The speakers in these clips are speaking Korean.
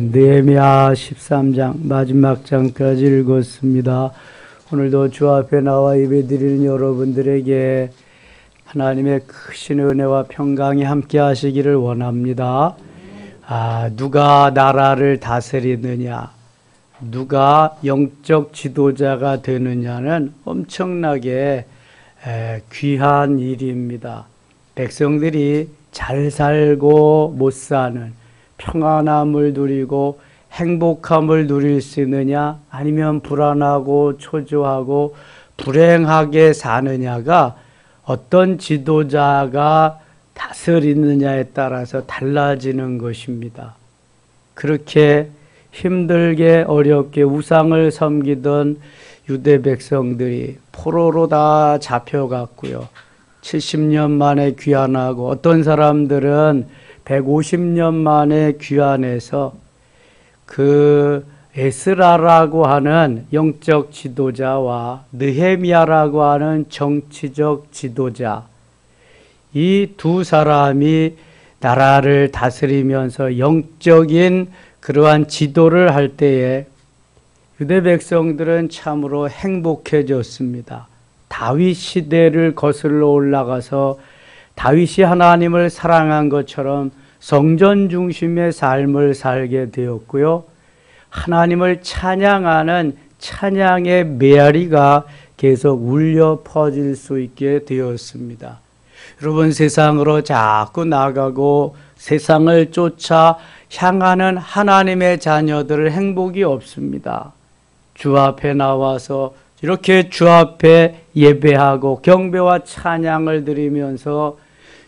느헤미야 13장 마지막 장까지 읽었습니다. 오늘도 주 앞에 나와 예배드리는 여러분들에게 하나님의 크신 은혜와 평강이 함께 하시기를 원합니다. 누가 나라를 다스리느냐, 누가 영적 지도자가 되느냐는 엄청나게 귀한 일입니다. 백성들이 잘 살고 못 사는, 평안함을 누리고 행복함을 누릴 수 있느냐, 아니면 불안하고 초조하고 불행하게 사느냐가 어떤 지도자가 다스리느냐에 따라서 달라지는 것입니다. 그렇게 힘들게 어렵게 우상을 섬기던 유대 백성들이 포로로 다 잡혀갔고요. 70년 만에 귀환하고, 어떤 사람들은 150년 만에 귀환해서 그 에스라라고 하는 영적 지도자와 느헤미야라고 하는 정치적 지도자, 이 두 사람이 나라를 다스리면서 영적인 그러한 지도를 할 때에 유대 백성들은 참으로 행복해졌습니다. 다윗 시대를 거슬러 올라가서 다윗이 하나님을 사랑한 것처럼 성전 중심의 삶을 살게 되었고요. 하나님을 찬양하는 찬양의 메아리가 계속 울려 퍼질 수 있게 되었습니다. 여러분, 세상으로 자꾸 나가고 세상을 쫓아 향하는 하나님의 자녀들은 행복이 없습니다. 주 앞에 나와서 이렇게 주 앞에 예배하고 경배와 찬양을 드리면서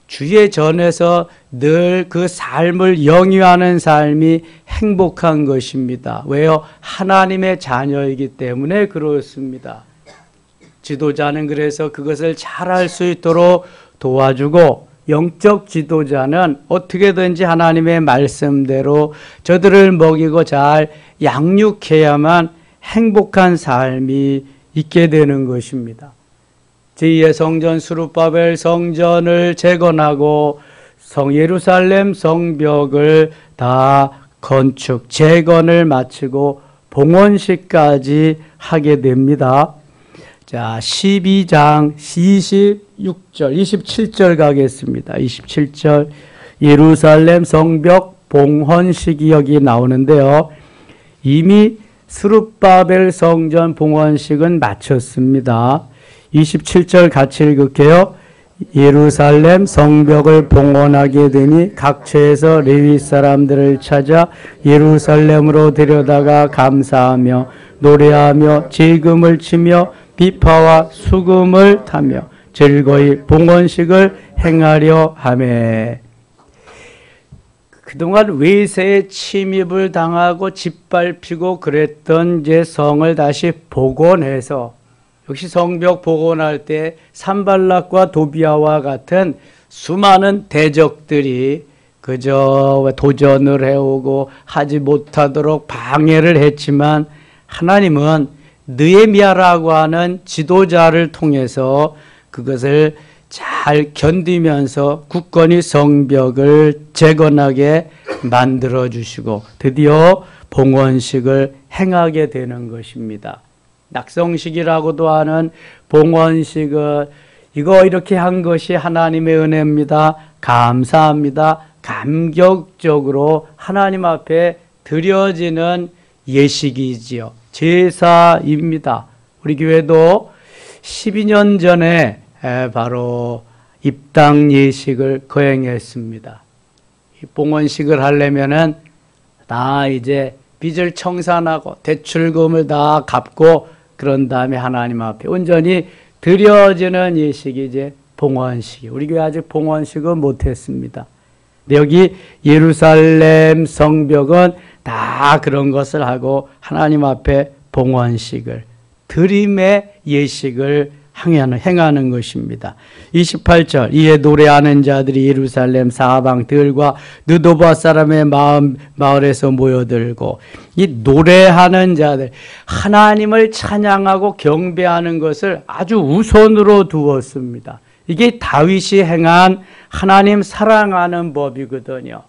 주의 전에서 늘 그 삶을 영위하는 삶이 행복한 것입니다. 왜요? 하나님의 자녀이기 때문에 그렇습니다. 지도자는 그래서 그것을 잘할 수 있도록 도와주고, 영적 지도자는 어떻게든지 하나님의 말씀대로 저들을 먹이고 잘 양육해야만 행복한 삶이 있게 되는 것입니다. 제2의 성전 스룹바벨 성전을 재건하고 예루살렘 성벽을 다 건축, 재건을 마치고 봉헌식까지 하게 됩니다. 자, 12장 26절, 27절 가겠습니다. 27절, 예루살렘 성벽 봉헌식이 여기 나오는데요. 이미 스룹바벨 성전 봉헌식은 마쳤습니다. 27절 같이 읽을게요. 예루살렘 성벽을 봉헌하게 되니 각처에서 레위 사람들을 찾아 예루살렘으로 데려다가 감사하며 노래하며 제금을 치며 비파와 수금을 타며 즐거이 봉헌식을 행하려 하매. 그동안 외세의 침입을 당하고 짓밟히고 그랬던 이제 성을 다시 복원해서, 역시 성벽 복원할 때 산발락과 도비아와 같은 수많은 대적들이 그저 도전을 해오고 하지 못하도록 방해를 했지만, 하나님은 느헤미야라고 하는 지도자를 통해서 그것을 잘 견디면서 굳건히 성벽을 재건하게 만들어 주시고 드디어 봉헌식을 행하게 되는 것입니다. 낙성식이라고도 하는 봉헌식을 이거 이렇게 한 것이 하나님의 은혜입니다. 감사합니다. 감격적으로 하나님 앞에 드려지는 예식이지요. 제사입니다. 우리 교회도 12년 전에 바로 입당 예식을 거행했습니다. 이 봉헌식을 하려면은 다 이제 빚을 청산하고 대출금을 다 갚고 그런 다음에 하나님 앞에 온전히 드려지는 예식이 이제 봉헌식. 우리 교회 아직 봉헌식은 못했습니다. 근데 여기 예루살렘 성벽은 다 그런 것을 하고 하나님 앞에 봉헌식을, 드림의 예식을 행하는 것입니다. 28절, 이에 노래하는 자들이 예루살렘 사방들과 느도바 사람의 마을에서 모여들고, 이 노래하는 자들, 하나님을 찬양하고 경배하는 것을 아주 우선으로 두었습니다. 이게 다윗이 행한 하나님 사랑하는 법이거든요.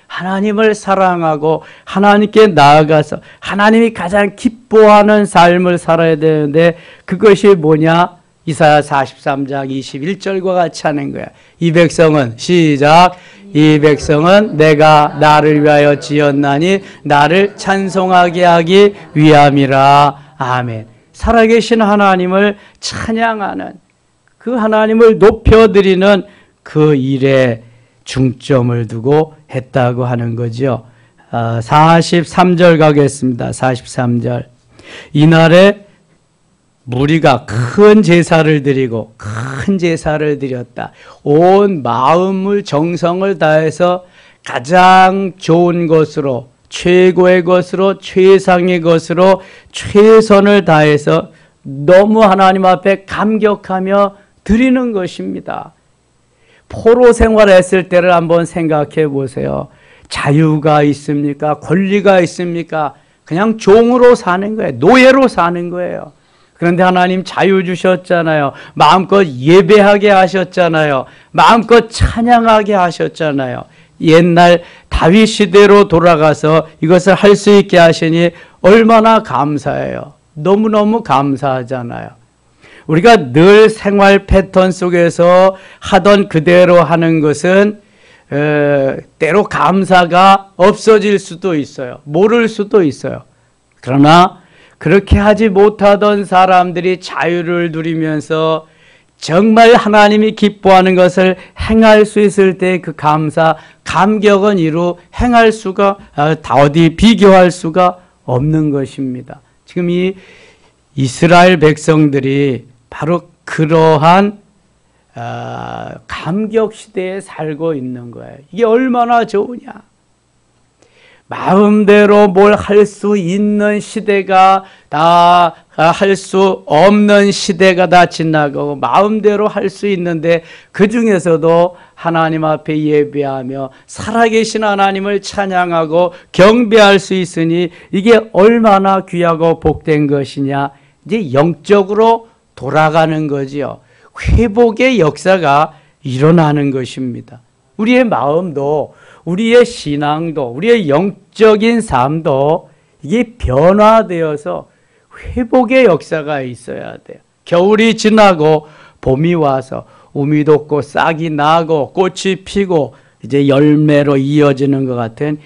하나님을 사랑하고 하나님께 나아가서 하나님이 가장 기뻐하는 삶을 살아야 되는데 그것이 뭐냐? 이사야 43장 21절과 같이 하는 거야. 이 백성은 시작. 이 백성은 내가 나를 위하여 지었나니 나를 찬송하게 하기 위함이라. 아멘. 살아계신 하나님을 찬양하는 그 하나님을 높여드리는 그 일에 중점을 두고 했다고 하는 거죠. 43절 가겠습니다. 43절. 이날에 무리가 큰 제사를 드리고 큰 제사를 드렸다. 온 마음을 정성을 다해서 가장 좋은 것으로 최고의 것으로 최상의 것으로 최선을 다해서 너무 하나님 앞에 감격하며 드리는 것입니다. 포로 생활했을 때를 한번 생각해 보세요. 자유가 있습니까? 권리가 있습니까? 그냥 종으로 사는 거예요. 노예로 사는 거예요. 그런데 하나님 자유 주셨잖아요. 마음껏 예배하게 하셨잖아요. 마음껏 찬양하게 하셨잖아요. 옛날 다윗 시대로 돌아가서 이것을 할 수 있게 하시니 얼마나 감사해요. 너무너무 감사하잖아요. 우리가 늘 생활 패턴 속에서 하던 그대로 하는 것은 때로 감사가 없어질 수도 있어요. 모를 수도 있어요. 그러나 그렇게 하지 못하던 사람들이 자유를 누리면서 정말 하나님이 기뻐하는 것을 행할 수 있을 때 그 감사, 감격은 이루 행할 수가, 어디 비교할 수가 없는 것입니다. 지금 이 이스라엘 백성들이 바로 그러한 감격 시대에 살고 있는 거예요. 이게 얼마나 좋으냐. 마음대로 뭘 할 수 있는 시대가 다 할 수 없는 시대가 다 지나가고 마음대로 할 수 있는데 그 중에서도 하나님 앞에 예배하며 살아계신 하나님을 찬양하고 경배할 수 있으니 이게 얼마나 귀하고 복된 것이냐. 이제 영적으로 돌아가는 거지요. 회복의 역사가 일어나는 것입니다. 우리의 마음도 우리의 신앙도 우리의 영적인 삶도 이게 변화되어서 회복의 역사가 있어야 돼요. 겨울이 지나고 봄이 와서 우미 돋고 싹이 나고 꽃이 피고 이제 열매로 이어지는 것 같은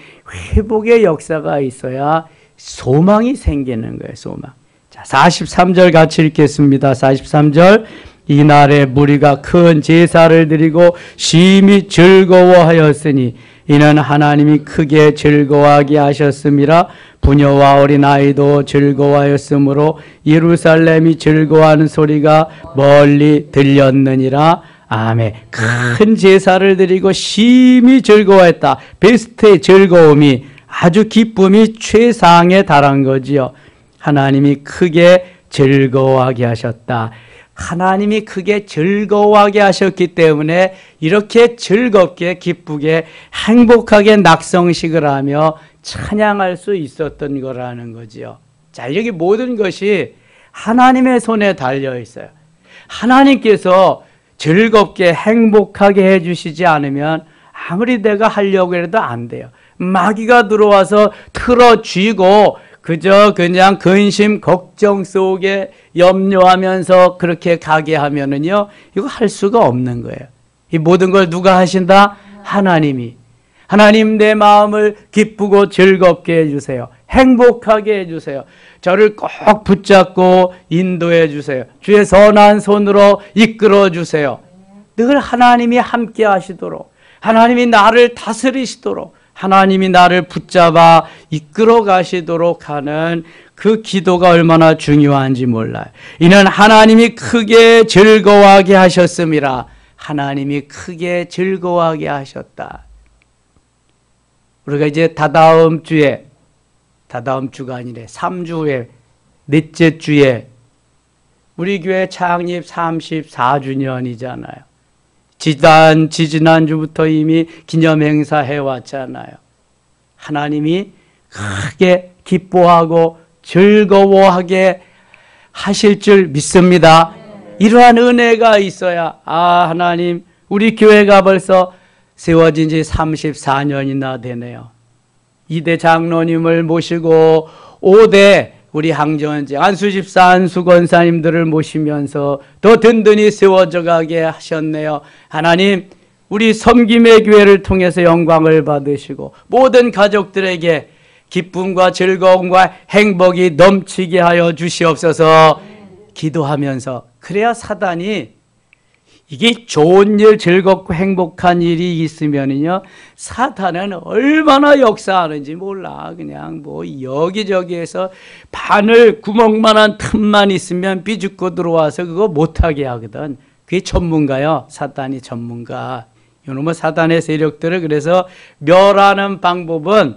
회복의 역사가 있어야 소망이 생기는 거예요. 소망. 자, 43절 같이 읽겠습니다. 43절. 이날에 무리가 큰 제사를 드리고 심히 즐거워하였으니 이는 하나님이 크게 즐거워하게 하셨음이라. 부녀와 어린아이도 즐거워하였으므로 예루살렘이 즐거워하는 소리가 멀리 들렸느니라. 아멘. 큰 제사를 드리고 심히 즐거워했다. 베스트의 즐거움이 아주 기쁨이 최상에 달한 거지요. 하나님이 크게 즐거워하게 하셨다. 하나님이 크게 즐거워하게 하셨기 때문에 이렇게 즐겁게 기쁘게 행복하게 낙성식을 하며 찬양할 수 있었던 거라는 거지요. 자, 여기 모든 것이 하나님의 손에 달려 있어요. 하나님께서 즐겁게 행복하게 해주시지 않으면 아무리 내가 하려고 해도 안 돼요. 마귀가 들어와서 틀어쥐고 그저 그냥 근심 걱정 속에 염려하면서 그렇게 가게 하면은요, 이거 할 수가 없는 거예요. 이 모든 걸 누가 하신다? 하나님이. 하나님, 내 마음을 기쁘고 즐겁게 해주세요. 행복하게 해주세요. 저를 꼭 붙잡고 인도해 주세요. 주의 선한 손으로 이끌어 주세요. 늘 하나님이 함께 하시도록, 하나님이 나를 다스리시도록, 하나님이 나를 붙잡아 이끌어 가시도록 하는 그 기도가 얼마나 중요한지 몰라요. 이는 하나님이 크게 즐거워하게 하셨음이라. 하나님이 크게 즐거워하게 하셨다. 우리가 이제 다다음 주가 아니래 3주 후에 넷째 주에 우리 교회 창립 34주년이잖아요. 지지난주부터 이미 기념행사 해왔잖아요. 하나님이 크게 기뻐하고 즐거워하게 하실 줄 믿습니다. 이러한 은혜가 있어야, 하나님, 우리 교회가 벌써 세워진 지 34년이나 되네요. 2대 장로님을 모시고 5대 우리 항전제 안수집사 안수권사님들을 모시면서 더 든든히 세워져 가게 하셨네요. 하나님, 우리 섬김의 교회를 통해서 영광을 받으시고 모든 가족들에게 기쁨과 즐거움과 행복이 넘치게 하여 주시옵소서. 기도하면서, 그래야 사단이, 이게 좋은 일, 즐겁고 행복한 일이 있으면은요, 사탄은 얼마나 역사하는지 몰라. 그냥 뭐 여기저기에서 바늘 구멍만한 틈만 있으면 비집고 들어와서 그거 못하게 하거든. 그게 전문가요. 사탄이 전문가. 이놈의 사탄의 세력들을 그래서 멸하는 방법은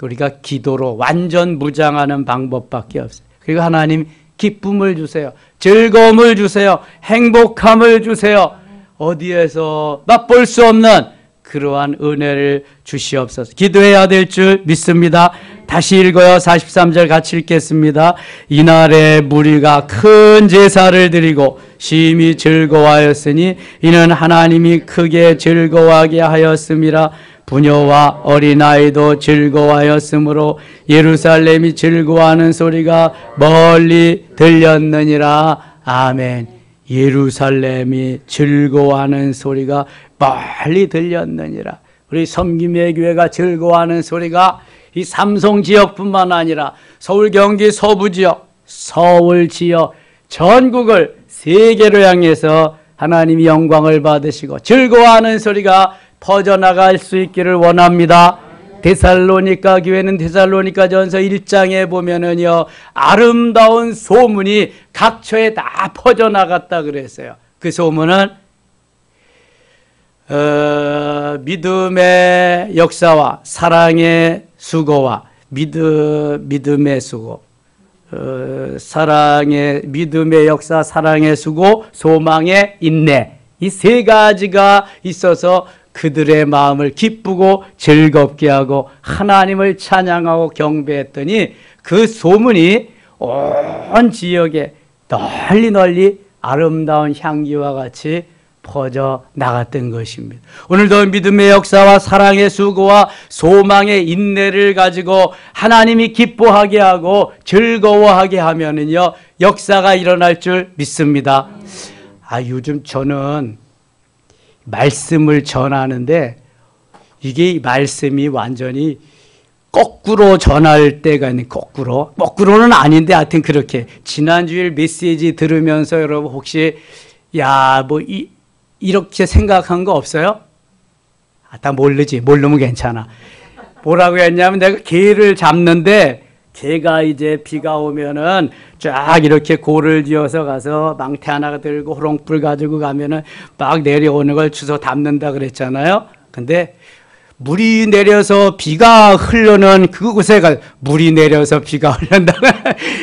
우리가 기도로 완전 무장하는 방법밖에 없어요. 그리고 하나님 기쁨을 주세요. 즐거움을 주세요. 행복함을 주세요. 어디에서 맛볼 수 없는 그러한 은혜를 주시옵소서. 기도해야 될 줄 믿습니다. 다시 읽어요. 43절 같이 읽겠습니다. 이날에 무리가 큰 제사를 드리고 심히 즐거워하였으니 이는 하나님이 크게 즐거워하게 하였음이라. 부녀와 어린아이도 즐거워하였으므로 예루살렘이 즐거워하는 소리가 멀리 들렸느니라. 아멘. 예루살렘이 즐거워하는 소리가 멀리 들렸느니라. 우리 섬김의 교회가 즐거워하는 소리가 이 삼송 지역뿐만 아니라 서울, 경기, 서부 지역, 서울 지역, 전국을 세계로 향해서 하나님이 영광을 받으시고 즐거워하는 소리가 퍼져나갈 수 있기를 원합니다. 데살로니가 교회는 데살로니가전서 1장에 보면은요, 아름다운 소문이 각처에 다 퍼져나갔다 그랬어요. 그 소문은 믿음의 역사와 사랑의 수고와 믿음의 수고, 사랑의 믿음의 역사, 사랑의 수고, 소망의 인내, 이 세 가지가 있어서 그들의 마음을 기쁘고 즐겁게 하고 하나님을 찬양하고 경배했더니 그 소문이 온 지역에 널리 널리 아름다운 향기와 같이 퍼져 나갔던 것입니다. 오늘도 믿음의 역사와 사랑의 수고와 소망의 인내를 가지고 하나님이 기뻐하게 하고 즐거워하게 하면은요, 역사가 일어날 줄 믿습니다. 요즘 저는 말씀을 전하는데 이게 말씀이 완전히 거꾸로 전할 때가 있는, 거꾸로는 아닌데 하여튼 그렇게. 지난주일 메시지 들으면서 여러분 혹시 이렇게 생각한 거 없어요? 다 모르면 괜찮아. 뭐라고 했냐면 내가 개를 잡는데 개가 이제 비가 오면은 쫙 이렇게 고를 지어서 가서 망태 하나 들고 호롱불 가지고 가면은 막 내려오는 걸 주워 담는다 그랬잖아요. 근데 물이 내려서 비가 흐르는 그곳에 물이 내려서 비가 흐른다.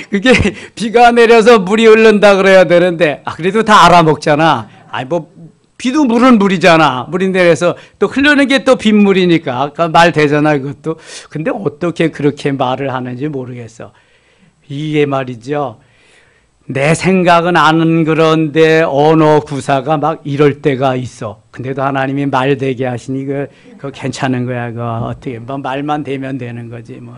그게 비가 내려서 물이 흐른다 그래야 되는데, 그래도 다 알아먹잖아. 비도 물은 물이잖아. 물이 내려서 또 흐르는 게 또 빗물이니까 아까 말 되잖아, 그것도. 근데 어떻게 그렇게 말을 하는지 모르겠어. 이게 말이죠, 내 생각은 아는 그런데 언어 구사가 막 이럴 때가 있어. 근데도 하나님이 말 되게 하시니 그거 괜찮은 거야. 그거 어떻게 말만 되면 되는 거지 뭐.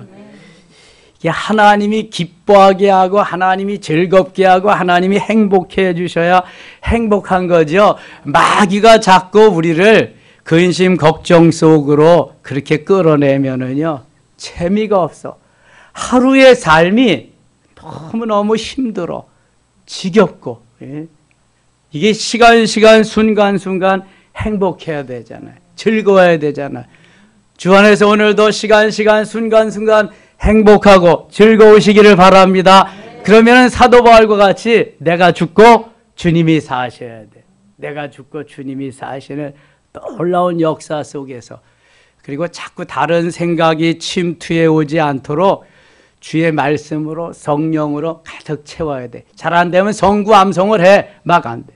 이게 하나님이 기뻐하게 하고 하나님이 즐겁게 하고 하나님이 행복해 주셔야 행복한 거죠. 마귀가 자꾸 우리를 근심 걱정 속으로 그렇게 끌어내면은요, 재미가 없어. 하루의 삶이 너무너무 힘들어, 지겹고. 이게 시간 순간 행복해야 되잖아요. 즐거워야 되잖아요. 주 안에서 오늘도 시간 순간 행복하고 즐거우시기를 바랍니다. 그러면 사도 바울과 같이 내가 죽고 주님이 사셔야 돼. 내가 죽고 주님이 사시는 놀라운 역사 속에서, 그리고 자꾸 다른 생각이 침투해 오지 않도록 주의 말씀으로 성령으로 가득 채워야 돼. 잘 안 되면 성구 암송을 해. 막 안 돼.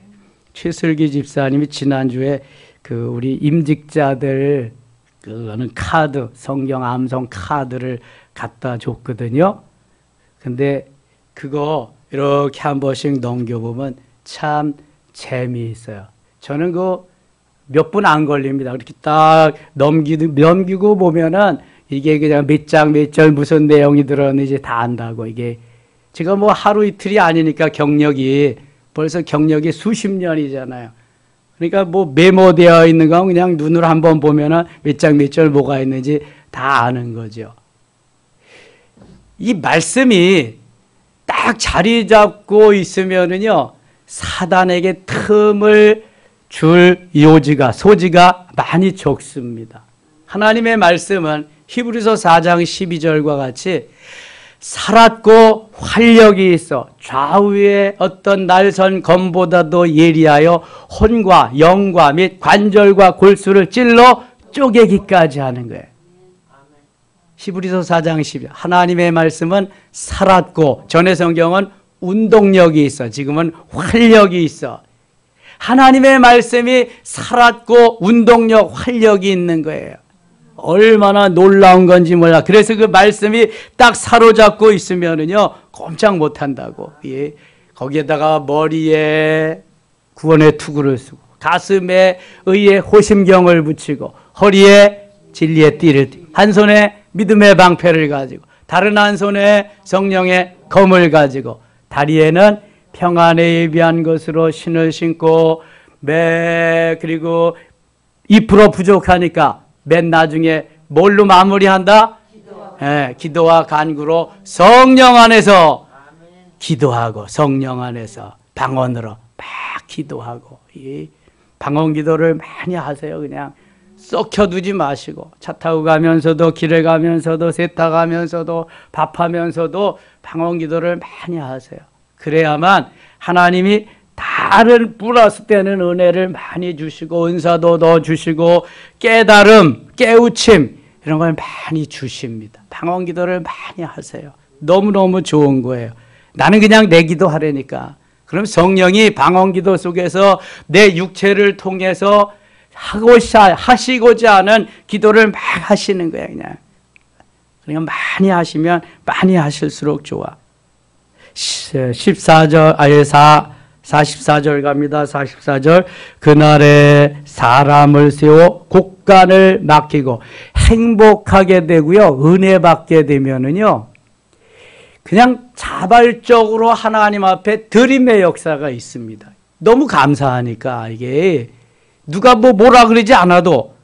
최슬기 집사님이 지난주에 우리 임직자들 그거는 카드, 성경 암송 카드를 갖다 줬거든요. 근데 그거 이렇게 한 번씩 넘겨보면 참 재미있어요. 저는 몇 분 안 걸립니다. 이렇게 딱 넘기고 보면은 이게 그냥 몇 장, 몇 절 무슨 내용이 들었는지 다 안다고. 이게 제가 뭐 하루 이틀이 아니니까 벌써 경력이 수십 년이잖아요. 그러니까 뭐 메모되어 있는 건 그냥 눈으로 한번 보면은 몇 장, 몇 절 뭐가 있는지 다 아는 거죠. 이 말씀이 딱 자리 잡고 있으면은요, 사단에게 틈을 줄 소지가 많이 적습니다. 하나님의 말씀은 히브리서 4장 12절과 같이 살았고 활력이 있어 좌우의 어떤 날선 검보다도 예리하여 혼과 영과 및 관절과 골수를 찔러 쪼개기까지 하는 거예요. 히브리서 4장 12절. 하나님의 말씀은 살았고, 전의 성경은 운동력이 있어. 지금은 활력이 있어. 하나님의 말씀이 살았고 운동력, 활력이 있는 거예요. 얼마나 놀라운 건지 몰라. 그래서 그 말씀이 딱 사로잡고 있으면은요, 꼼짝 못 한다고. 예. 거기에다가 머리에 구원의 투구를 쓰고, 가슴에 의의 호심경을 붙이고, 허리에 진리의 띠를 띠고, 한 손에 믿음의 방패를 가지고, 다른 한 손에 성령의 검을 가지고, 다리에는 평안에 예비한 것으로 신을 신고, 그리고 2% 부족하니까 맨 나중에 뭘로 마무리한다? 기도와 간구로 성령 안에서 기도하고, 성령 안에서 방언으로 막 기도하고. 이 방언 기도를 많이 하세요. 그냥 썩혀두지 마시고, 차 타고 가면서도, 길에 가면서도, 세탁하면서도, 밥하면서도 방언 기도를 많이 하세요. 그래야만 하나님이 다른 플러스 되는 은혜를 많이 주시고, 은사도 넣어주시고, 깨달음, 깨우침 이런 걸 많이 주십니다. 방언 기도를 많이 하세요. 너무너무 좋은 거예요. 나는 그냥 내 기도 하려니까. 그럼 성령이 방언 기도 속에서 내 육체를 통해서 하시고자 하는 기도를 막 하시는 거예요. 그러니까 많이 하시면 많이 하실수록 좋아. 44절 갑니다. 44절. 그날에 사람을 세워 곡간을 맡기고 행복하게 되고요, 은혜 받게 되면은요, 그냥 자발적으로 하나님 앞에 드림의 역사가 있습니다. 너무 감사하니까. 이게 누가 뭐라 그러지 않아도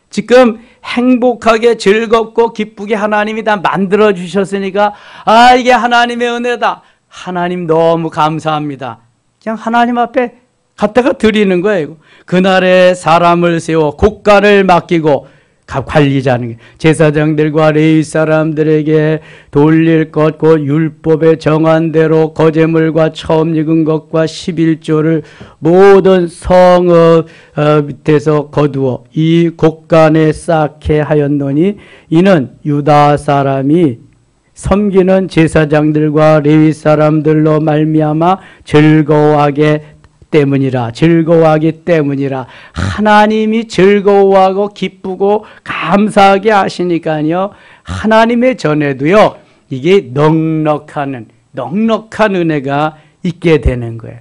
지금 행복하게 즐겁고 기쁘게 하나님이 다 만들어 주셨으니까, 이게 하나님의 은혜다. 하나님 너무 감사합니다. 그냥 하나님 앞에 갖다가 드리는 거예요. 그날에 사람을 세워 곡간을 맡기고, 관리자는 게 제사장들과 레위 사람들에게 돌릴 것, 곧 율법에 정한 대로 거제물과 처음 익은 것과 11조를 모든 성읍 밑에서 거두어 이 곡간에 쌓게 하였노니, 이는 유다 사람이 섬기는 제사장들과 레위 사람들로 말미암아 즐거워하기 때문이라. 하나님이 즐거워하고 기쁘고 감사하게 하시니까요, 하나님의 전에도요, 이게 넉넉한 은혜가 있게 되는 거예요.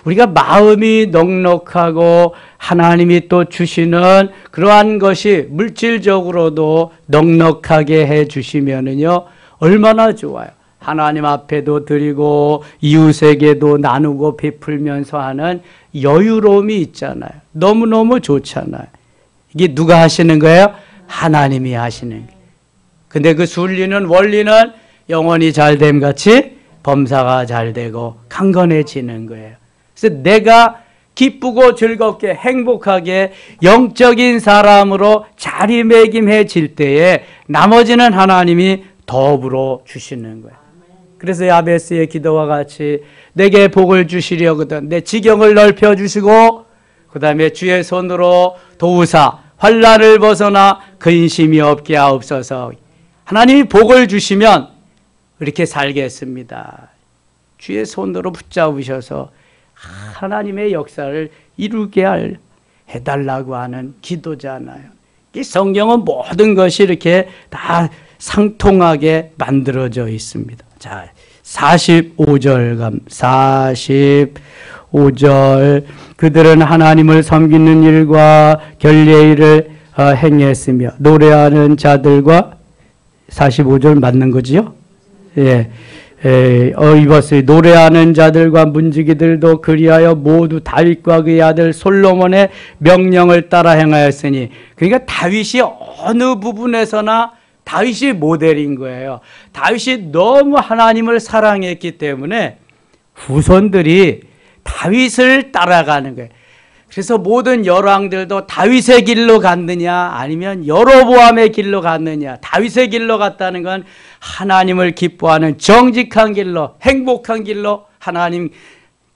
우리가 마음이 넉넉하고 하나님이 또 주시는 그러한 것이 물질적으로도 넉넉하게 해 주시면은요, 얼마나 좋아요. 하나님 앞에도 드리고 이웃에게도 나누고 베풀면서 하는 여유로움이 있잖아요. 너무너무 좋잖아요. 이게 누가 하시는 거예요? 하나님이 하시는 거예요. 근데 그 순리는, 원리는 영원히 잘됨 같이 범사가 잘되고 강건해지는 거예요. 그래서 내가 기쁘고 즐겁게 행복하게 영적인 사람으로 자리매김해질 때에 나머지는 하나님이 더불어 주시는 거예요. 그래서 야베스의 기도와 같이 내게 복을 주시려거든 내 지경을 넓혀주시고, 그 다음에 주의 손으로 도우사 환난을 벗어나 근심이 없게 하옵소서. 하나님이 복을 주시면 이렇게 살겠습니다. 주의 손으로 붙잡으셔서 하나님의 역사를 이루게 해달라고 하는 기도잖아요. 이 성경은 모든 것이 이렇게 다 상통하게 만들어져 있습니다. 자, 45절 5절 그들은 하나님을 섬기는 일과 결례의 일을 행했으며 노래하는 자들과 45절 맞는 거지요? 예. 이봤어요. 노래하는 자들과 문지기들도 그리하여 모두 다윗과 그의 아들 솔로몬의 명령을 따라 행하였으니, 그러니까 다윗이 어느 부분에서나 다윗이 모델인 거예요. 다윗이 너무 하나님을 사랑했기 때문에 후손들이 다윗을 따라가는 거예요. 그래서 모든 열왕들도 다윗의 길로 갔느냐 아니면 여로보암의 길로 갔느냐. 다윗의 길로 갔다는 건 하나님을 기뻐하는 정직한 길로, 행복한 길로, 하나님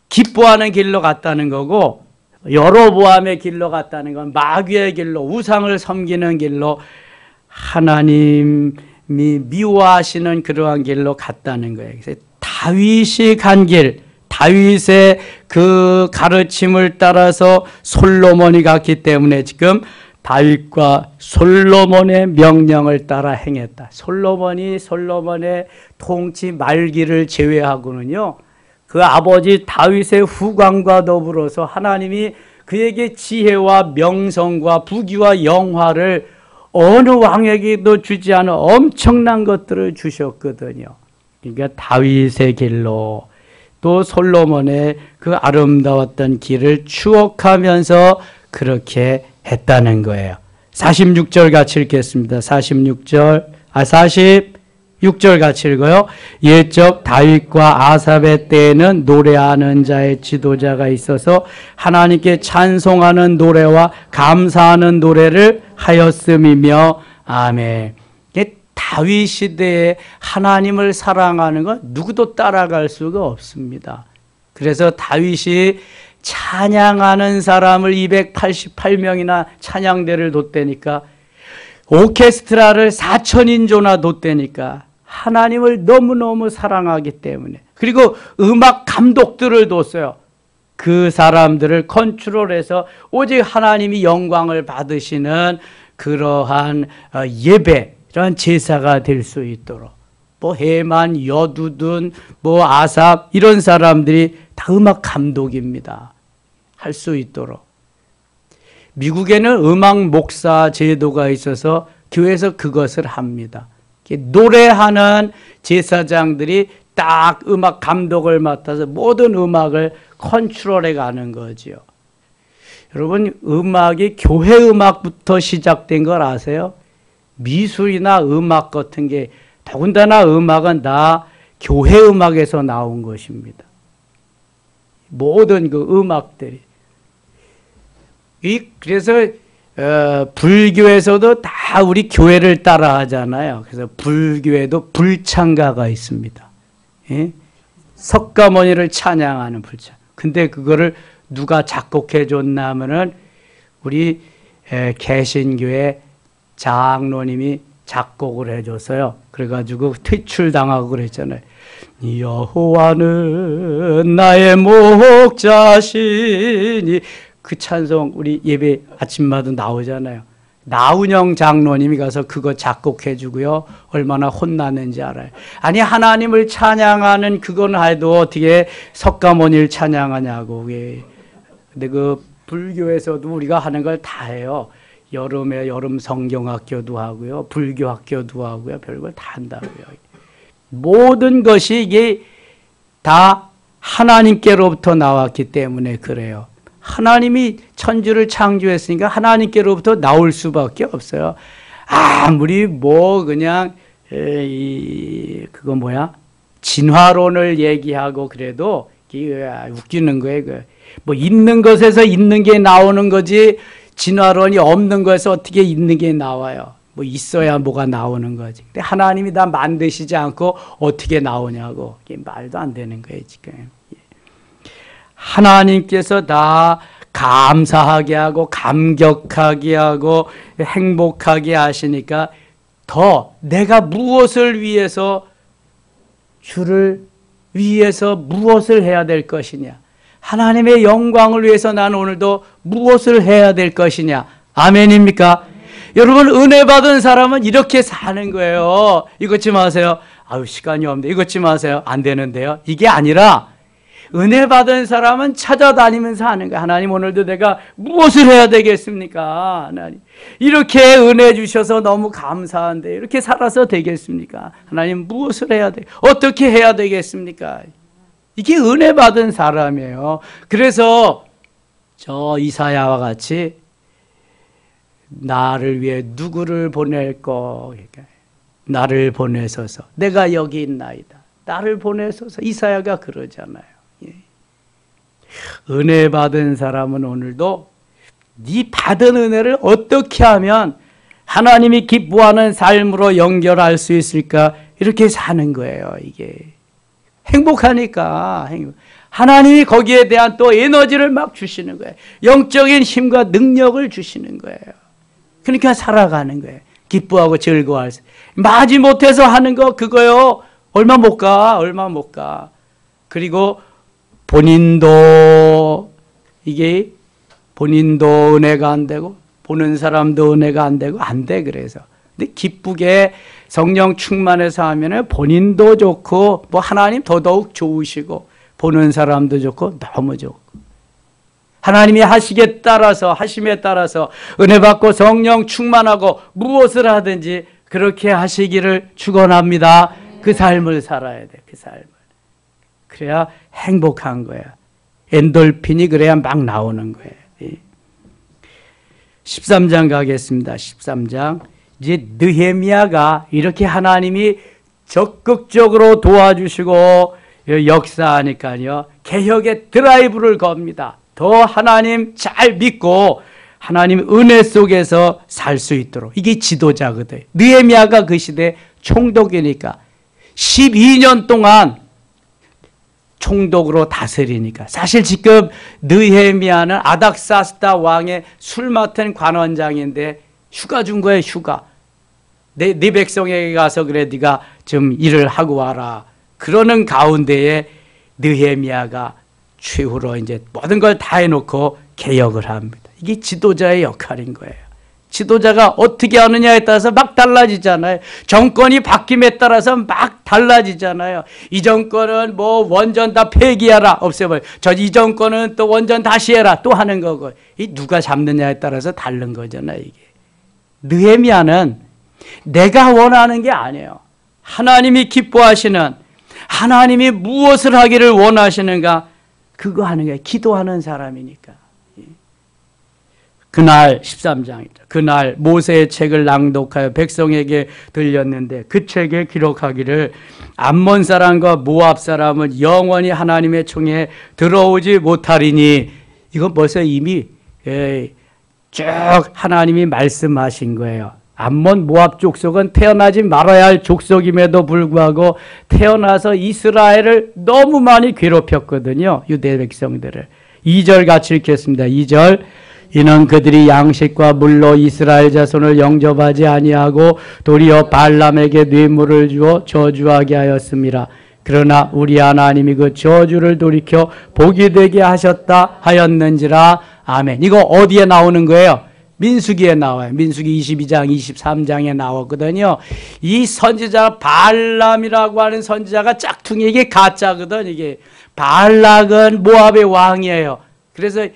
기뻐하는 길로 갔다는 거고, 여로보암의 길로 갔다는 건 마귀의 길로, 우상을 섬기는 길로, 하나님이 미워하시는 그러한 길로 갔다는 거예요. 그래서 다윗이 간 길, 다윗의 그 가르침을 따라서 솔로몬이 갔기 때문에 지금 다윗과 솔로몬의 명령을 따라 행했다. 솔로몬의 통치 말기를 제외하고는요, 그 아버지 다윗의 후광과 더불어서 하나님이 그에게 지혜와 명성과 부귀와 영화를 어느 왕에게도 주지 않은 엄청난 것들을 주셨거든요. 그러니까 다윗의 길로, 또 솔로몬의 그 아름다웠던 길을 추억하면서 그렇게 했다는 거예요. 46절 같이 읽겠습니다. 46절 같이 읽어요. 옛적 다윗과 아삽의 때에는 노래하는 자의 지도자가 있어서 하나님께 찬송하는 노래와 감사하는 노래를 하였음이며, 아멘. 다윗 시대에 하나님을 사랑하는 건 누구도 따라갈 수가 없습니다. 그래서 다윗이 찬양하는 사람을 288명이나 찬양대를 뒀다니까, 오케스트라를 4,000인조나 뒀다니까, 하나님을 너무너무 사랑하기 때문에. 그리고 음악 감독들을 뒀어요. 그 사람들을 컨트롤해서 오직 하나님이 영광을 받으시는 그러한 예배, 이런 제사가 될 수 있도록, 뭐 해만, 여두둔, 뭐 아삽, 이런 사람들이 다 음악 감독입니다. 할 수 있도록. 미국에는 음악 목사 제도가 있어서 교회에서 그것을 합니다. 노래하는 제사장들이 딱 음악 감독을 맡아서 모든 음악을 컨트롤해 가는 거죠. 여러분, 음악이 교회 음악부터 시작된 걸 아세요? 미술이나 음악 같은 게, 더군다나 음악은 다 교회 음악에서 나온 것입니다. 모든 그 음악들이. 그래서 불교에서도 다 우리 교회를 따라 하잖아요. 그래서 불교에도 불창가가 있습니다. 예? 석가모니를 찬양하는 불창. 근데 그거를 누가 작곡해 줬나 하면은 우리 개신교회 장로님이 작곡을 해줘서요. 그래가지고 퇴출당하고 그랬잖아요. 여호와는 나의 목자시니, 그 찬송 우리 예배 아침마다 나오잖아요. 나운영 장로님이 가서 그거 작곡해 주고요. 얼마나 혼났는지 알아요. 아니, 하나님을 찬양하는 그건 해도 어떻게 석가모니를 찬양하냐고. 근데 그 불교에서도 우리가 하는 걸 다 해요. 여름에 여름 성경학교도 하고요. 불교학교도 하고요. 별걸 다 한다고요. 모든 것이 이게 다 하나님께로부터 나왔기 때문에 그래요. 하나님이 천지를 창조했으니까 하나님께로부터 나올 수밖에 없어요. 아무리 뭐 그냥 그거 뭐야? 진화론을 얘기하고 그래도 웃기는 거예요. 뭐 있는 것에서 있는 게 나오는 거지, 진화론이 없는 것에서 어떻게 있는 게 나와요? 뭐 있어야 뭐가 나오는 거지. 근데 하나님이 다 만드시지 않고 어떻게 나오냐고. 이게 말도 안 되는 거예요, 지금. 하나님께서 다 감사하게 하고 감격하게 하고 행복하게 하시니까 더 내가 무엇을 위해서, 주를 위해서 무엇을 해야 될 것이냐, 하나님의 영광을 위해서 나는 오늘도 무엇을 해야 될 것이냐. 아멘입니까? 여러분, 은혜 받은 사람은 이렇게 사는 거예요. 이것 좀 하세요. 아유, 시간이 없는데 이것 좀 하세요. 안 되는데요. 이게 아니라 은혜 받은 사람은 찾아다니면서 하는 거야. 하나님, 오늘도 내가 무엇을 해야 되겠습니까? 하나님, 이렇게 은혜 주셔서 너무 감사한데 이렇게 살아서 되겠습니까? 하나님, 무엇을 해야 돼? 어떻게 해야 되겠습니까? 이게 은혜 받은 사람이에요. 그래서 저 이사야와 같이 나를 위해 누구를 보낼까? 나를 보내소서. 내가 여기 있나이다. 나를 보내소서. 이사야가 그러잖아요. 예. 은혜 받은 사람은 오늘도 네 받은 은혜를 어떻게 하면 하나님이 기뻐하는 삶으로 연결할 수 있을까? 이렇게 사는 거예요. 이게 행복하니까. 하나님이 거기에 대한 또 에너지를 막 주시는 거예요. 영적인 힘과 능력을 주시는 거예요. 그러니까 살아가는 거예요. 기뻐하고 즐거워할 수. 마지못해서 하는 거 그거요. 얼마 못 가. 얼마 못 가. 그리고 본인도 이게 본인도 은혜가 안 되고 보는 사람도 은혜가 안 되고 안 돼. 그래서 근데 기쁘게 성령 충만해서 하면은 본인도 좋고 뭐 하나님 더더욱 좋으시고 보는 사람도 좋고 너무 좋고 하나님이 하심에 따라서 은혜 받고 성령 충만하고 무엇을 하든지 그렇게 하시기를 축원합니다. 그 삶을 살아야 돼. 그 삶을. 그래야 행복한 거야. 엔돌핀이 그래야 막 나오는 거예요. 13장 가겠습니다. 13장. 이제 느헤미야가 이렇게 하나님이 적극적으로 도와주시고 역사하니까요. 개혁의 드라이브를 겁니다. 더 하나님 잘 믿고 하나님 은혜 속에서 살 수 있도록. 이게 지도자거든. 느헤미야가 그 시대 총독이니까 12년 동안 총독으로 다스리니까. 사실 지금 느헤미야는 아닥사스다 왕의 술 맡은 관원장인데 휴가 준 거예요. 휴가. 네 백성에게 가서 그래 네가 좀 일을 하고 와라. 그러는 가운데에 느헤미야가 최후로 이제 모든 걸 다 해놓고 개혁을 합니다. 이게 지도자의 역할인 거예요. 지도자가 어떻게 하느냐에 따라서 막 달라지잖아요. 정권이 바뀜에 따라서 막 달라지잖아요. 이 정권은 뭐 원전 다 폐기하라, 없애버려. 이 정권은 또 원전 다시 해라, 또 하는 거고. 이 누가 잡느냐에 따라서 다른 거잖아요, 이게. 느헤미야는 내가 원하는 게 아니에요. 하나님이 기뻐하시는, 하나님이 무엇을 하기를 원하시는가, 그거 하는 거예요. 기도하는 사람이니까. 그날 13장이죠. 그날 모세의 책을 낭독하여 백성에게 들렸는데 그 책에 기록하기를 암몬 사람과 모압 사람은 영원히 하나님의 총에 들어오지 못하리니. 이건 벌써 이미 쭉 하나님이 말씀하신 거예요. 암몬 모압 족속은 태어나지 말아야 할 족속임에도 불구하고 태어나서 이스라엘을 너무 많이 괴롭혔거든요. 유대 백성들을. 2절 같이 읽겠습니다. 2절. 이는 그들이 양식과 물로 이스라엘 자손을 영접하지 아니하고 도리어 발람에게 뇌물을 주어 저주하게 하였습니다. 그러나 우리 하나님이 그 저주를 돌이켜 복이 되게 하셨다 하였는지라. 아멘. 이거 어디에 나오는 거예요? 민수기에 나와요. 민수기 22장, 23장에 나왔거든요. 이 선지자 발람이라고 하는 선지자가 짝퉁이, 이게 가짜거든. 이게 발락은 모압의 왕이에요. 그래서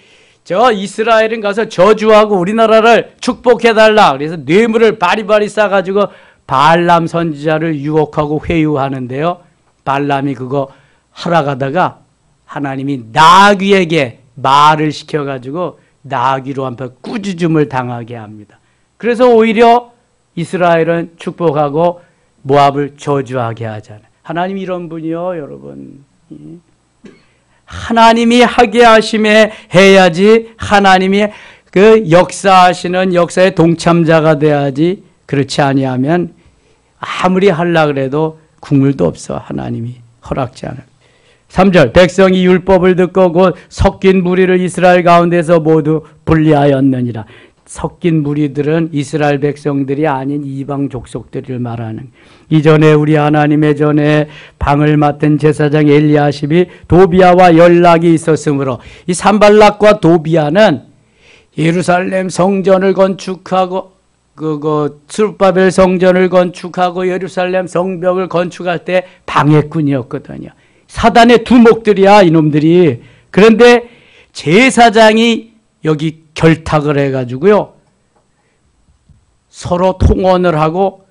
저 이스라엘은 가서 저주하고 우리나라를 축복해달라. 그래서 뇌물을 바리바리 싸가지고 발람 선지자를 유혹하고 회유하는데요. 발람이 그거 하락하다가 하나님이 나귀에게 말을 시켜가지고 나귀로 한번 꾸짖음을 당하게 합니다. 그래서 오히려 이스라엘은 축복하고 모압을 저주하게 하잖아요. 하나님이 이런 분이요, 여러분. 하나님이 하게 하심에 해야지, 하나님이 그 역사하시는 역사의 동참자가 돼야지. 그렇지 아니하면 아무리 하려고 해도 국물도 없어. 하나님이 허락지 않아요. 3절. 백성이 율법을 듣고 곧 섞인 무리를 이스라엘 가운데서 모두 분리하였느니라. 섞인 무리들은 이스라엘 백성들이 아닌 이방 족속들을 말하는. 이전에 우리 하나님의 전에 방을 맡은 제사장 엘리야십이 도비아와 연락이 있었으므로, 이 산발락과 도비아는 예루살렘 성전을 건축하고 스룹바벨 성전을 건축하고 예루살렘 성벽을 건축할 때 방해꾼이었거든요. 사단의 두목들이야, 이놈들이. 그런데 제사장이 여기 결탁을 해가지고요, 서로 통혼을 하고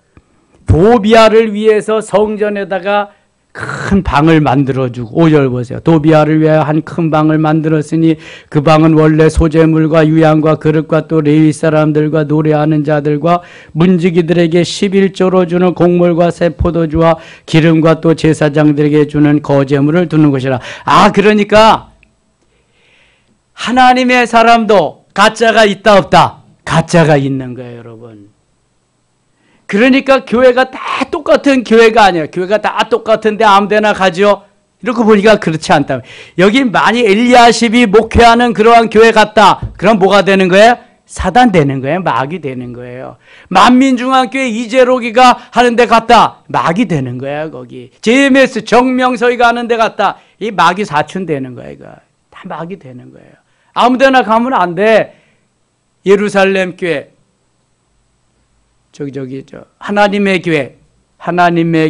도비아를 위해서 성전에다가 큰 방을 만들어주고, 5절 보세요. 도비아를 위하여 한 큰 방을 만들었으니 그 방은 원래 소재물과 유향과 그릇과 또 레위 사람들과 노래하는 자들과 문지기들에게 11조로 주는 곡물과 새 포도주와 기름과 또 제사장들에게 주는 거제물을 두는 것이라. 그러니까 하나님의 사람도 가짜가 있다 없다? 가짜가 있는 거예요, 여러분. 그러니까 교회가 다 똑같은 교회가 아니에요. 교회가 다 똑같은데 아무데나 가죠. 이렇게 보니까 그렇지 않다. 여기 만약 엘리야십이 목회하는 그러한 교회 같다. 그럼 뭐가 되는 거예요? 사단 되는 거예요. 마귀 되는 거예요. 만민중앙교회 이재록이가 하는 데 갔다. 마귀 되는 거예요. 거기 JMS 정명서이가 하는 데 갔다. 이 마귀 사춘 되는 거예요. 이거. 다 마귀 되는 거예요. 아무데나 가면 안 돼. 예루살렘 교회, 하나님의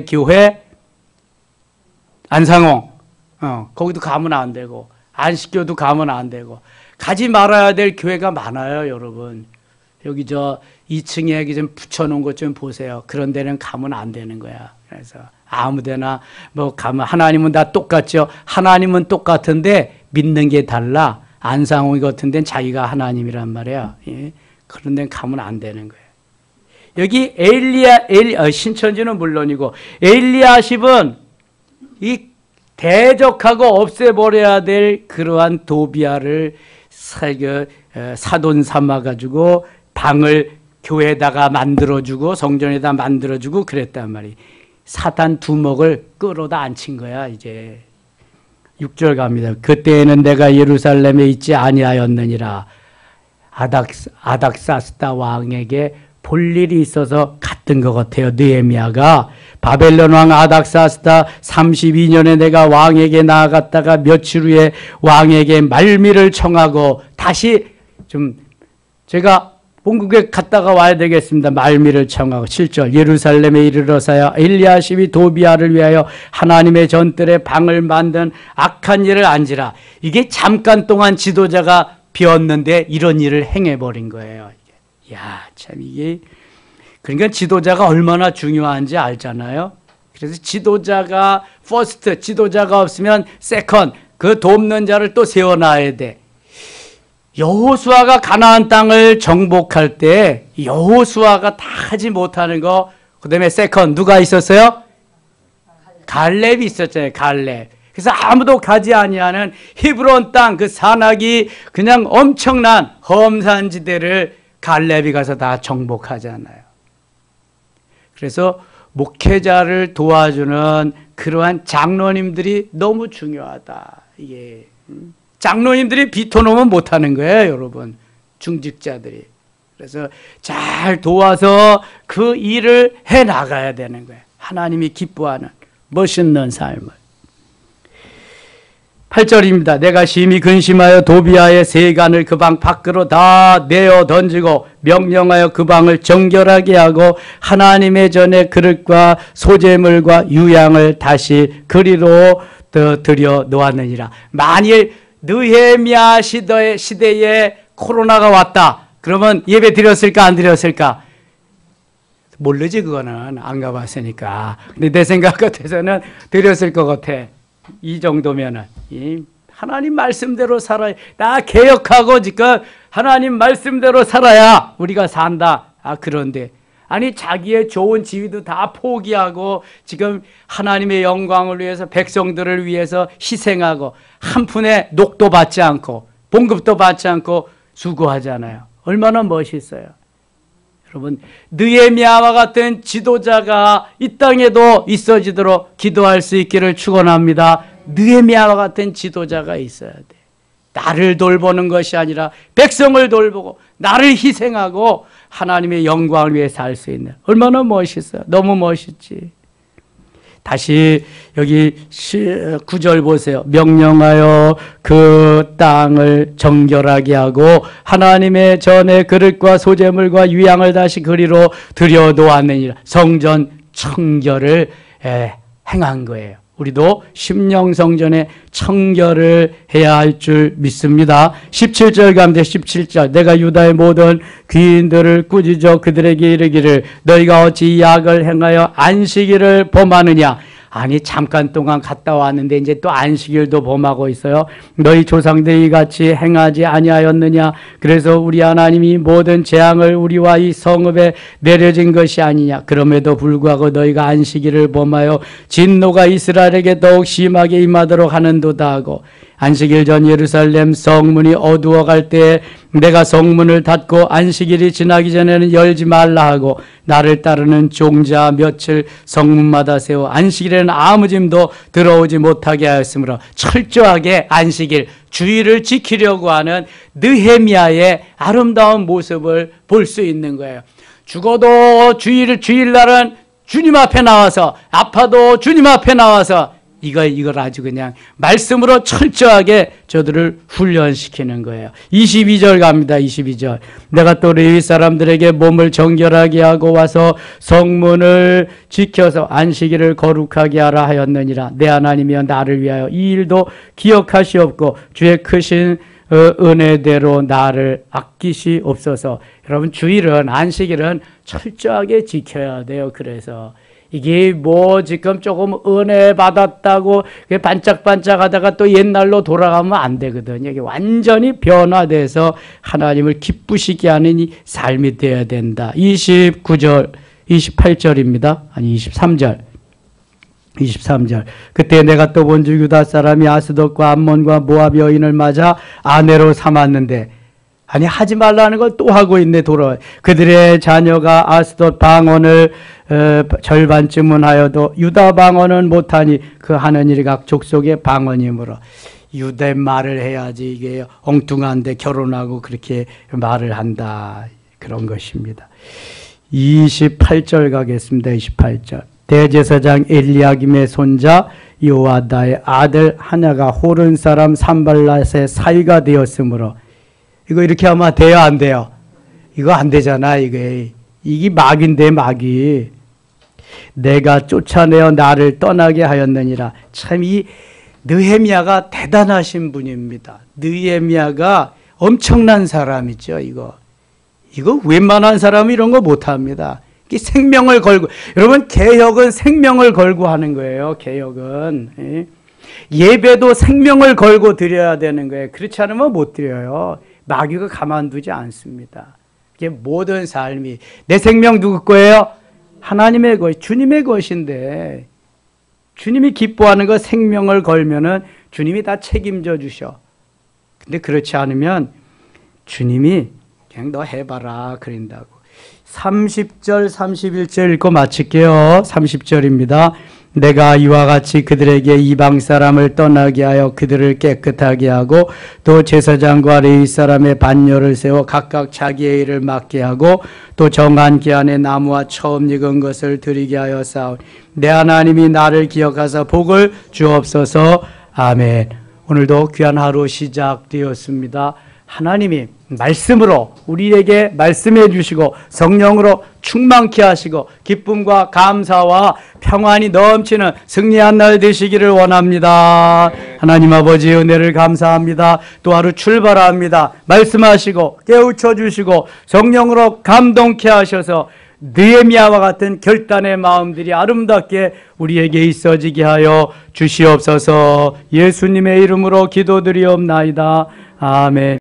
교회, 안상홍, 거기도 가면 안 되고, 안식교도 가면 안 되고, 가지 말아야 될 교회가 많아요, 여러분. 여기 2층에 좀 붙여놓은 것 좀 보세요. 그런 데는 가면 안 되는 거야. 그래서 아무데나 가면, 하나님은 다 똑같죠. 하나님은 똑같은데 믿는 게 달라. 안상홍이 같은 데는 자기가 하나님이란 말이야. 예? 그런 데는 가면 안 되는 거예요. 여기 신천지는 물론이고, 엘리야십은 이 대적하고 없애버려야 될 그러한 도비아를 사돈 삼아가지고 방을 교회에다가 만들어주고 성전에다 만들어주고 그랬단 말이에요. 사단 두목을 끌어다 앉힌 거야, 이제. 6절 갑니다. 그때에는 내가 예루살렘에 있지 아니하였느니라. 아닥사스다 왕에게 볼 일이 있어서 갔던 것 같아요. 느헤미야가 바벨론 왕 아닥사스다 32년에 내가 왕에게 나아갔다가 며칠 후에 왕에게 말미를 청하고, 다시 좀 제가 본국에 갔다가 와야 되겠습니다. 말미를 청하고 7절 예루살렘에 이르러서야 엘리야십이 도비아를 위하여 하나님의 전뜰에 방을 만든 악한 일을 안지라. 이게 잠깐 동안 지도자가 비었는데 이런 일을 행해버린 거예요. 야, 참 이게, 그러니까 지도자가 얼마나 중요한지 알잖아요. 그래서 지도자가 퍼스트, 지도자가 없으면 세컨, 그 돕는 자를 또 세워놔야 돼. 여호수아가 가나안 땅을 정복할 때 여호수아가 다 하지 못하는 거, 그 다음에 세컨 누가 있었어요? 갈렙이 있었잖아요. 갈렙. 그래서 아무도 가지 아니하는 히브론 땅, 그 산악이 그냥 엄청난 험산지대를 갈렙이 가서 다 정복하잖아요. 그래서 목회자를 도와주는 그러한 장로님들이 너무 중요하다. 이게 장로님들이 비토놓으면 못하는 거예요, 여러분. 중직자들이. 그래서 잘 도와서 그 일을 해나가야 되는 거예요. 하나님이 기뻐하는 멋있는 삶을. 8절입니다. 내가 심히 근심하여 도비아의 세간을 그 방 밖으로 다 내어 던지고 명령하여 그 방을 정결하게 하고 하나님의 전에 그릇과 소재물과 유향을 다시 그리로 들여 놓았느니라. 만일 느헤미야 시대에 코로나가 왔다. 그러면 예배 드렸을까 안 드렸을까? 모르지, 그거는 안 가봤으니까. 근데 내 생각 같아서는 드렸을 것 같아. 이 정도면은 하나님 말씀대로 살아야, 나 개혁하고 지금 하나님 말씀대로 살아야 우리가 산다. 그런데 아니 자기의 좋은 지위도 다 포기하고 지금 하나님의 영광을 위해서 백성들을 위해서 희생하고 한 푼의 녹도 받지 않고 봉급도 받지 않고 수고하잖아요. 얼마나 멋있어요. 여러분, 느헤미야와 같은 지도자가 이 땅에도 있어지도록 기도할 수 있기를 축원합니다. 느헤미야와 같은 지도자가 있어야 돼. 나를 돌보는 것이 아니라 백성을 돌보고 나를 희생하고 하나님의 영광을 위해 살 수 있는, 얼마나 멋있어요. 너무 멋있지. 다시 여기 9절 보세요. 명령하여 그 땅을 정결하게 하고 하나님의 전에 그릇과 소재물과 유향을 다시 그리로 들여 놓았느니라. 성전 청결을 행한 거예요. 우리도 심령성전에 청결을 해야 할 줄 믿습니다. 17절 가운데 17절 내가 유다의 모든 귀인들을 꾸짖어 그들에게 이르기를 너희가 어찌 약을 행하여 안식일을 범하느냐. 아니 잠깐 동안 갔다 왔는데 이제 또 안식일도 범하고 있어요. 너희 조상들이 같이 행하지 아니하였느냐. 그래서 우리 하나님이 모든 재앙을 우리와 이 성읍에 내려진 것이 아니냐. 그럼에도 불구하고 너희가 안식일을 범하여 진노가 이스라엘에게 더욱 심하게 임하도록 하는도다 하고 안식일 전 예루살렘 성문이 어두워갈 때에 내가 성문을 닫고 안식일이 지나기 전에는 열지 말라 하고 나를 따르는 종자 며칠 성문마다 세워 안식일에는 아무 짐도 들어오지 못하게 하였으므로 철저하게 안식일 주의를 지키려고 하는 느헤미야의 아름다운 모습을 볼 수 있는 거예요. 죽어도 주일날은 주님 앞에 나와서 아파도 주님 앞에 나와서 이걸 아주 그냥 말씀으로 철저하게 저들을 훈련시키는 거예요. 22절 갑니다. 22절 내가 또 레위 사람들에게 몸을 정결하게 하고 와서 성문을 지켜서 안식일을 거룩하게 하라 하였느니라. 내 하나님이여 나를 위하여 이 일도 기억하시옵고 주의 크신 은혜대로 나를 아끼시옵소서. 여러분 주일은 안식일은 철저하게 지켜야 돼요. 그래서 이게 뭐 지금 조금 은혜 받았다고 반짝반짝하다가 또 옛날로 돌아가면 안 되거든요. 이게 완전히 변화돼서 하나님을 기쁘시게 하는 이 삶이 되어야 된다. 29절, 28절입니다. 아니 23절. 23절 그때 내가 또 본즉 유다 사람이 아스돗과 암몬과 모압 여인을 맞아 아내로 삼았는데 아니 하지 말라는 걸 또 하고 있네. 돌아 그들의 자녀가 아스돗 방언을 절반쯤은 하여도 유다 방언은 못하니 그 하는 일이 각 족속의 방언이므로 유대 말을 해야지 이게 엉뚱한데 결혼하고 그렇게 말을 한다. 그런 것입니다. 28절 가겠습니다. 28절 대제사장 엘리야김의 손자 요아다의 아들 하냐가 호른 사람 산발랏의 사위가 되었으므로 이거 이렇게 하면 돼요 안 돼요? 이거 안 되잖아. 이게 막인데 막이 내가 쫓아내어 나를 떠나게 하였느니라. 참 이 느헤미야가 대단하신 분입니다. 느헤미야가 엄청난 사람이죠. 이거 웬만한 사람이 이런 거 못합니다. 생명을 걸고 여러분 개혁은 생명을 걸고 하는 거예요. 개혁은 예배도 생명을 걸고 드려야 되는 거예요. 그렇지 않으면 못 드려요. 마귀가 가만두지 않습니다. 이게 모든 삶이 내 생명 누구 거예요? 하나님의 것, 주님의 것인데 주님이 기뻐하는 거 생명을 걸면은 주님이 다 책임져 주셔. 근데 그렇지 않으면 주님이 그냥 너 해봐라 그런다고. 30절 31절 읽고 마칠게요. 30절입니다. 내가 이와 같이 그들에게 이방 사람을 떠나게 하여 그들을 깨끗하게 하고 또 제사장과 레위 사람의 반열을 세워 각각 자기의 일을 맡게 하고 또 정한 기한에 나무와 처음 익은 것을 드리게 하여 싸우니 내 하나님이 나를 기억하사 복을 주옵소서. 아멘. 오늘도 귀한 하루 시작되었습니다. 하나님이 말씀으로 우리에게 말씀해 주시고 성령으로 충만케 하시고 기쁨과 감사와 평안이 넘치는 승리한 날 되시기를 원합니다. 하나님 아버지 은혜를 감사합니다. 또 하루 출발합니다. 말씀하시고 깨우쳐 주시고 성령으로 감동케 하셔서 느헤미야와 같은 결단의 마음들이 아름답게 우리에게 있어지게 하여 주시옵소서. 예수님의 이름으로 기도드리옵나이다. 아멘.